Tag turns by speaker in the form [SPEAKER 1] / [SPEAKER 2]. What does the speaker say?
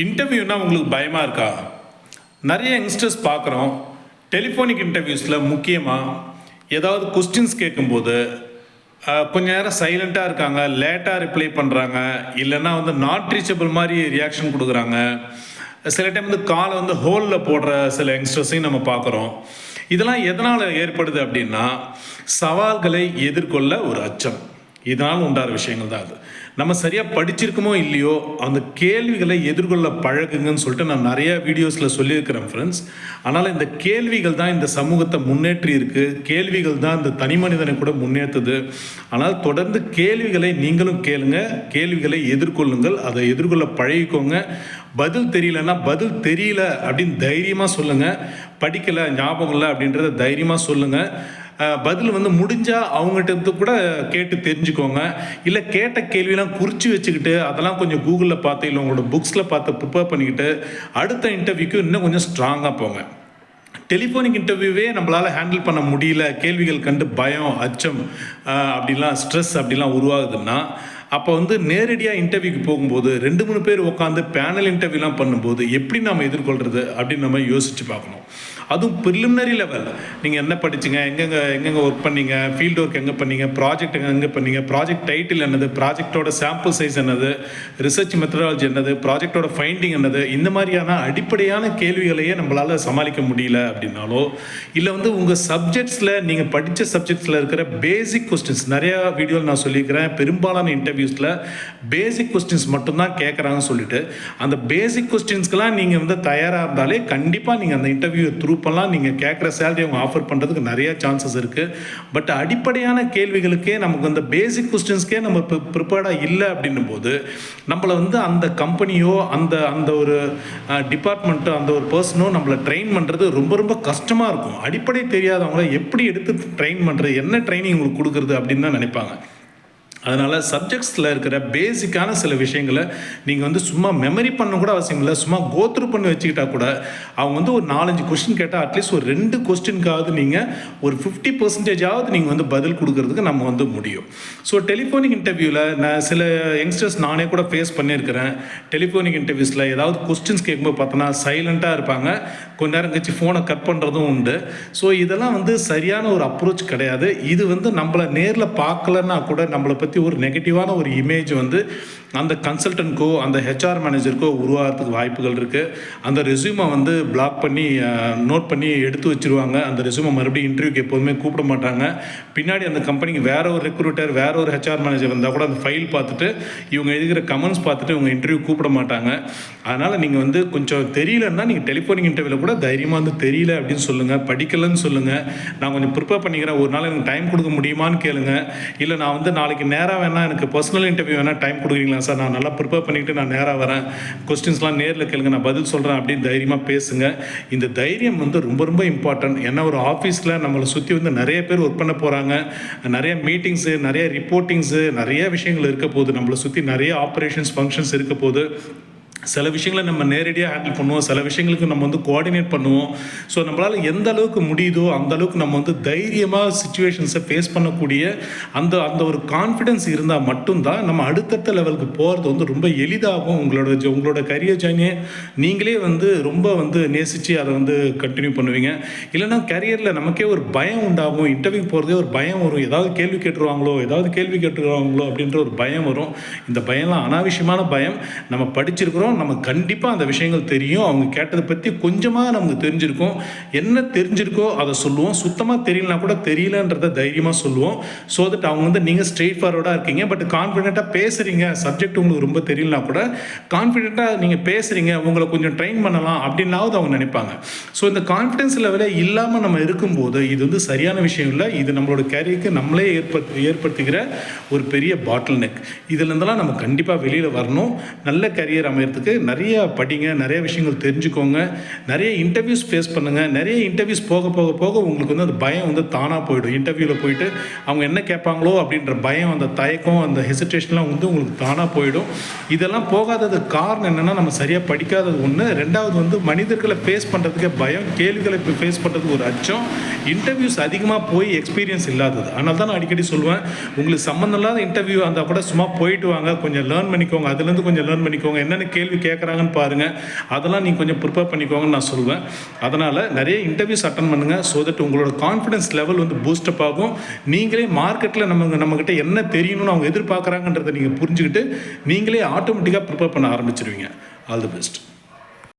[SPEAKER 1] இன்டர்வியூனா உங்களுக்கு பயமாக இருக்கா? நிறைய யங்ஸ்டர்ஸ் பார்க்குறோம். டெலிஃபோனிக் இன்டர்வியூஸில் முக்கியமாக ஏதாவது கொஸ்டின்ஸ் கேட்கும்போது கொஞ்ச நேரம் சைலண்ட்டாக இருக்காங்க, லேட்டாக ரிப்ளை பண்ணுறாங்க, இல்லைன்னா நாட் ரீச்சபிள் மாதிரி ரியாக்ஷன் கொடுக்குறாங்க. சில டைம் காலை ஹோலில் போடுற சில யங்ஸ்டர்ஸையும் நம்ம பார்க்குறோம். இதெல்லாம் எதனால் ஏற்படுது அப்படின்னா, சவால்களை எதிர்கொள்ள ஒரு அச்சம். இதனால் உண்டான விஷயங்கள் தான் அது. நம்ம சரியாக படிச்சிருக்கோமோ இல்லையோ, அந்த கேள்விகளை எதிர்கொள்ள பழகுங்கன்னு சொல்லிட்டு நான் நிறைய வீடியோஸில் சொல்லியிருக்கிறேன் ஃப்ரெண்ட்ஸ். ஆனால் இந்த கேள்விகள் தான் இந்த சமூகத்தை முன்னேற்றி இருக்குது. கேள்விகள் தான் இந்த தனி மனிதனை கூட முன்னேற்றுது. ஆனால் தொடர்ந்து கேள்விகளை நீங்களும் கேளுங்க, கேள்விகளை எதிர்கொள்ளுங்கள், அதை எதிர்கொள்ள பழகிக்கோங்க. பதில் தெரியலன்னா பதில் தெரியல அப்படின்னு தைரியமாக சொல்லுங்கள். படிக்கலை, ஞாபகம் இல்லை அப்படின்றத தைரியமாக சொல்லுங்கள். பதில் முடிஞ்சால் அவங்ககிட்ட கூட கேட்டு தெரிஞ்சுக்கோங்க. இல்லை கேட்ட கேள்வியெல்லாம் குறித்து வச்சுக்கிட்டு அதெல்லாம் கொஞ்சம் கூகுளில் பார்த்து இல்லை உங்களோட புக்ஸில் பார்த்து ப்ரிப்பேர் பண்ணிக்கிட்டு அடுத்த இன்டர்வியூக்கு இன்னும் கொஞ்சம் ஸ்ட்ராங்காக போங்க. டெலிஃபோனிக் இன்டர்வியூவே நம்மளால் ஹேண்டில் பண்ண முடியல, கேள்விகள் கண்டு பயம், அச்சம், அப்படிலாம் ஸ்ட்ரெஸ் அப்படிலாம் உருவாகுதுன்னா, அப்போ நேரடியாக இன்டர்வியூக்கு போகும்போது 2-3 பேர் உட்காந்து பேனல் இன்டர்வியூலாம் பண்ணும்போது எப்படி நம்ம எதிர்கொள்கிறது அப்படின்னு நம்ம யோசித்து பார்க்கணும். அதுவும் ப்ரிலிமினரி லெவல், நீங்கள் என்ன படிச்சிங்க, எங்கெங்கே ஒர்க் பண்ணீங்க, ஃபீல்டு ஒர்க் எங்கே பண்ணீங்க, ப்ராஜெக்ட் எங்கே பண்ணீங்க, ப்ராஜெக்ட் டைட்டில் என்னது, ப்ராஜெக்டோட சாம்பிள் சைஸ் என்னது, ரிசர்ச் மெத்தடாலஜி என்னது, ப்ராஜெக்டோட ஃபைண்டிங் என்னது, இந்த மாதிரியான அடிப்படையான கேள்விகளையே நம்மளால் சமாளிக்க முடியல அப்படின்னாலோ, இல்லை உங்கள் சப்ஜெக்ட்ஸில் நீங்கள் படித்த சப்ஜெக்ட்ஸில் இருக்கிற பேசிக் கொஸ்டின்ஸ், நிறையா வீடியோவில் நான் சொல்லியிருக்கிறேன், பெரும்பாலான இன்டர்வியூஸில் பேசிக் கொஸ்டின்ஸ் மட்டும்தான் கேட்குறாங்கன்னு சொல்லிட்டு, அந்த பேசிக் கொஸ்டின்ஸ்க்கெலாம் நீங்கள் தயாராக இருந்தாலே கண்டிப்பாக நீங்கள் அந்த இன்டர்வியூ த்ரூ பண்ணலாம். நீங்கள் கேட்குற சேலரி அவங்க ஆஃபர் பண்ணுறதுக்கு நிறைய சான்சஸ் இருக்குது. பட் அடிப்படையான கேள்விகளுக்கே நமக்கு அந்த பேசிக் கொஸ்டின்ஸ்க்கே நம்ம ப்ரிப்பேர்டாக இல்லை அப்படின்னும் போது நம்மளை அந்த கம்பெனியோ அந்த ஒரு டிபார்ட்மெண்ட்டோ அந்த ஒரு பர்சனோ நம்மளை ட்ரெயின் பண்ணுறது ரொம்ப ரொம்ப கஷ்டமாக இருக்கும். அடிப்படை தெரியாதவங்கள எப்படி எடுத்து ட்ரெயின் பண்ணுறது, என்ன ட்ரைனிங் உங்களுக்கு கொடுக்குறது அப்படின்னு தான் நினைப்பாங்க. அதனால் சப்ஜெக்ட்ஸில் இருக்கிற பேசிக்கான சில விஷயங்களை நீங்கள் சும்மா மெமரி பண்ண கூட அவசியம் இல்லை, சும்மா கோத்ரூ பண்ணி வச்சுக்கிட்டா கூட அவங்க ஒரு 4-5 கொஸ்டின் கேட்டால் அட்லீஸ்ட் ஒரு 2 கொஸ்டினுக்காவது நீங்கள் ஒரு 50% நீங்கள் பதில் கொடுக்கறதுக்கு நம்ம முடியும். ஸோ டெலிஃபோனிக் இன்டர்வியூவில் நான் சில யங்ஸ்டர்ஸ் நானே கூட ஃபேஸ் பண்ணியிருக்கிறேன். டெலிஃபோனிக் இன்டர்வியூஸில் ஏதாவது கொஸ்டின்ஸ் கேட்கும்போது பார்த்தோன்னா சைலண்ட்டாக இருப்பாங்க, கொஞ்ச நேரம் கழிச்சு ஃபோனை கட் பண்ணுறதும் உண்டு. ஸோ இதெல்லாம் சரியான ஒரு அப்ரோச் கிடையாது. இது நம்மளை நேரில் பார்க்கலன்னா கூட நம்மளை பற்றி ஒரு நெகட்டிவான ஒரு இமேஜ் அந்த கன்சல்டன்ட்கோ அந்த ஹெச்ஆர் மேனேஜருக்கோ உருவாகிறதுக்கு வாய்ப்புகள் இருக்குது. அந்த ரெஸ்யூமை பிளாக் பண்ணி நோட் பண்ணி எடுத்து வச்சுருவாங்க. அந்த ரெஸ்யூமை மறுபடியும் இன்டர்வியூக்கு எப்போதுமே கூப்பிட மாட்டாங்க. பின்னாடி அந்த கம்பெனிக்கு வேறு ஒரு ரெக்ரூட்டர், வேறு ஒரு ஹெச்ஆர் மேனேஜர் வந்தால் கூட அந்த ஃபைல் பார்த்துட்டு இவங்க எழுதுகிற கமெண்ட்ஸ் பார்த்துட்டு இவங்க இன்டர்வியூ கூப்பிட மாட்டாங்க. அதனால் நீங்கள் கொஞ்சம் தெரியலன்னா நீங்கள் டெலிஃபோனிக் இன்டர்வியூவில் கூட தைரியமாக தெரியல அப்படின்னு சொல்லுங்கள், படிக்கலைன்னு சொல்லுங்கள், நான் கொஞ்சம் ப்ரிப்பேர் பண்ணிக்கிறேன், ஒரு நாள் எனக்கு டைம் கொடுக்க முடியுமான்னு கேளுங்க. இல்லை நான் நாளைக்கு நேராக வேணால் எனக்கு பர்சனல் இன்டர்வியூ வேணால் டைம் கொடுக்குறீங்களா சார், நான் நல்லா ப்ரிப்பேர் பண்ணிக்கிட்டு நான் நேராக வரேன், கொஸ்டின்ஸ்லாம் நேரில் கேளுங்க, நான் பதில் சொல்கிறேன் அப்படின்னு தைரியமாக பேசுங்க. இந்த தைரியம் ரொம்ப ரொம்ப இம்பார்ட்டன்ட். ஏன்னா ஒரு ஆஃபீஸில் நம்மளை சுற்றி நிறைய பேர் ஒர்க் பண்ண போகிறாங்க, நிறைய மீட்டிங்ஸு, நிறைய ரிப்போர்ட்டிங்ஸு, நிறைய விஷயங்கள் இருக்க போகுது, நம்மளை சுற்றி நிறைய ஆப்ரேஷன்ஸ் ஃபங்க்ஷன்ஸ் இருக்க போது. சில விஷயங்களை நம்ம நேரடியாக ஹேண்டில் பண்ணுவோம், சில விஷயங்களுக்கு நம்ம கோஆர்டினேட் பண்ணுவோம். ஸோ நம்மளால் எந்த அளவுக்கு முடியுதோ அந்த அளவுக்கு நம்ம தைரியமாக சுச்சுவேஷன்ஸை ஃபேஸ் பண்ணக்கூடிய அந்த ஒரு கான்ஃபிடென்ஸ் இருந்தால் மட்டும்தான் நம்ம அடுத்தடுத்த லெவலுக்கு போகிறது ரொம்ப எளிதாகும். உங்களோட கரியர் ஜேர்னியை நீங்களே ரொம்ப நேசித்து அதை கண்டினியூ பண்ணுவீங்க. இல்லைன்னா கரியரில் நமக்கே ஒரு பயம் உண்டாகும், இன்டர்வியூ போகிறதே ஒரு பயம் வரும், ஏதாவது கேள்வி கேட்டுருவாங்களோ அப்படின்ற ஒரு பயம் வரும். இந்த பயம்லாம் அனாவசியமான பயம். நம்ம படிச்சிருக்கிறோம், நமக்கு கண்டிப்பாக அந்த விஷயங்கள் தெரியும், அவங்க கேட்டதை பற்றி கொஞ்சமாக நமக்கு தெரிஞ்சிருக்கும், என்ன தெரிஞ்சிருக்கோ அதை சொல்லுவோம், சுத்தமாக தெரியலனா கூட தெரியலன்றதை தைரியமாக சொல்லுவோம். ஸோ தட் அவங்க நீங்கள் ஸ்ட்ரெயிட் ஃபார்வர்டாக இருக்கீங்க, பட் கான்ஃபிடென்ட்டாக பேசுகிறீங்க, சப்ஜெக்ட் உங்களுக்கு ரொம்ப தெரியலனா கூட கான்ஃபிடென்ட்டாக நீங்கள் பேசுகிறீங்க, உங்களை கொஞ்சம் ட்ரெயின் பண்ணலாம் அப்படின்னாவது அவங்க நினைப்பாங்க. ஸோ இந்த கான்ஃபிடென்ஸ் லெவலே இல்லாமல் நம்ம இருக்கும்போது இது சரியான விஷயம் இல்லை. இது நம்மளோட கேரியருக்கு நம்மளே ஏற்படுத்திக்கிற ஒரு பெரிய பாட்டில் நெக். இதுலேருந்தெல்லாம் நம்ம கண்டிப்பாக வெளியில் வரணும். நல்ல கேரியர் அமையறதுக்கு நிறைய படிங்க, நிறைய விஷயங்கள் தெரிஞ்சுக்கோங்க, நிறைய இன்டர்வியூஸ் ஃபேஸ் பண்ணுங்கள். நிறைய இன்டர்வியூஸ் போக போக போக உங்களுக்கு அந்த பயம் தானாக போயிடும். இன்டர்வியூவில் போயிட்டு அவங்க என்ன கேட்பாங்களோ அப்படின்ற பயம், அந்த தயக்கம், அந்த ஹெசிடேஷன்லாம் உங்களுக்கு தானாக போயிடும். இதெல்லாம் போகாததுக்கு காரணம் என்னென்னா நம்ம சரியாக படிக்காதது ஒன்று, ரெண்டாவது மனிதர்களை ஃபேஸ் பண்ணுறதுக்கே பயம், கேள்விகளை ஃபேஸ் பண்ணுறதுக்கு ஒரு அச்சம், இன்டர்வியூஸ் அதிகமாக போய் எக்ஸ்பீரியன்ஸ் இல்லாதது. அதனால தான் நான் அடிக்கடி சொல்லுவேன், உங்களுக்கு சம்மந்தம் இல்லாத இன்டர்வியூ இருந்தால் கூட சும்மா போயிட்டு வாங்க, கொஞ்சம் லேர்ன் பண்ணிக்கோங்க, அதுலேருந்து கொஞ்சம் லேர்ன் பண்ணிக்கோங்க, என்னென்ன கேள்வி கேட்குறாங்கன்னு பாருங்கள். அதெல்லாம் நீங்கள் கொஞ்சம் ப்ரிப்பேர் பண்ணிக்கோங்கன்னு நான் சொல்வேன். அதனால் நிறைய இன்டர்வியூஸ் அட்டன் பண்ணுங்கள். ஸோ தட் உங்களோட கான்ஃபிடன்ஸ் லெவல் வந்து பூஸ்டப் ஆகும். நீங்களே மார்க்கெட்டில் நம்மக்கிட்ட என்ன தெரியணும்னு அவங்க எதிர்பார்க்குறாங்கன்றதை நீங்கள் புரிஞ்சுக்கிட்டு நீங்களே ஆட்டோமேட்டிக்காக ப்ரிப்பேர் பண்ண ஆரம்பிச்சிருவீங்க. All the best.